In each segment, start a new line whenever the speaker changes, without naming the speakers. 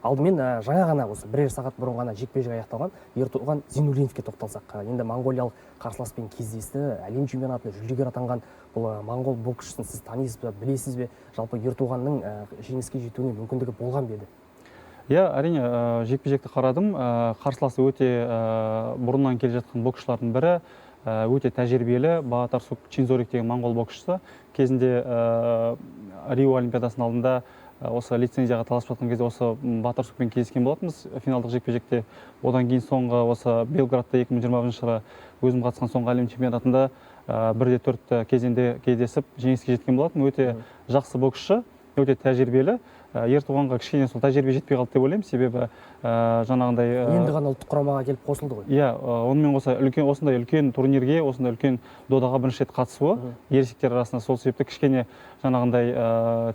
Алдымен жаңа ғана осы бірер сағат бұрын ғана жекпе-жек аяқталған Ертуған Зейнуллиновке тоқталсақ. Енді моңғолиялық қарсыласпен кездесті, әлем чемпионатында жүлдегер атанған бұл моңғол боксшысын сіз танисыз ба, білесіз бе? Жалпы Ертуғанның жеңіске жетуіне мүмкіндігі болған бе еді?
Иә, әрине, жекпе-жекті қарадым. Қарсыласы өте бұрыннан келе жатқан боксшылардың бірі, өте тәжірибелі Баатарсук Чинзорик деген моңғол боксшысы. Кезінде Рио олимпиадасының алдында осы лицензияға таласып жатқан кезде осы Баатарсукпен кездескен болатынбыз финалдық жекпе-жекте. Одан кейін соңғы осы Белградта 2020 жылы өзім қатысқан соңғы әлем чемпионатында 1-4 кезеңде кездесіп жеңіске жеткен болатын. Өте жақсы боксшы, өте тәжірибелі. Ертуғанға кішкене сол тәжірибе жетпей қалды деп ойлаймын, себебі жаңағындай
енді ғана ұлттық құрамаға келіп қосылды ғой.
Иә, онымен қоса осындай үлкен турнирге, осындай үлкен додаға бірінші рет қатысуы ересектер арасында, сол себепті кішкене жаңағындай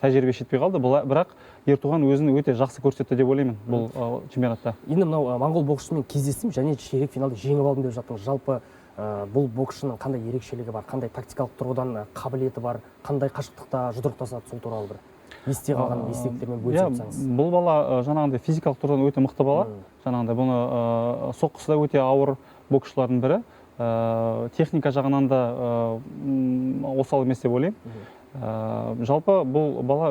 тәжірибе жетпей қалды. Бірақ Ертуған өзін өте жақсы көрсетті деп ойлаймын бұл чемпионатта.
Енді мынау моңғол боксшымен кездестім және ширек финалда жеңіп алдым деп жаттыңыз. Жалпы бұл боксшының қандай ерекшелігі бар, қандай тактикалық тұрғыдан қабілеті бар, қандай қашықтықта жұдырықтасады, сол туралы бір есте қалған естеліктермен бөлісіп жатсаңыз.
Бұл бала жаңағындай физикалық тұрғыдан өте мықты бала. Жаңағындай бұны соққысы да өте ауыр боксшылардың бірі. Техника жағынан да осал емес деп ойлаймын. Жалпы бұл бала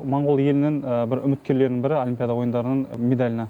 моңғол елінің бір үміткерлерінің бірі Олимпиада ойындарының медаліне.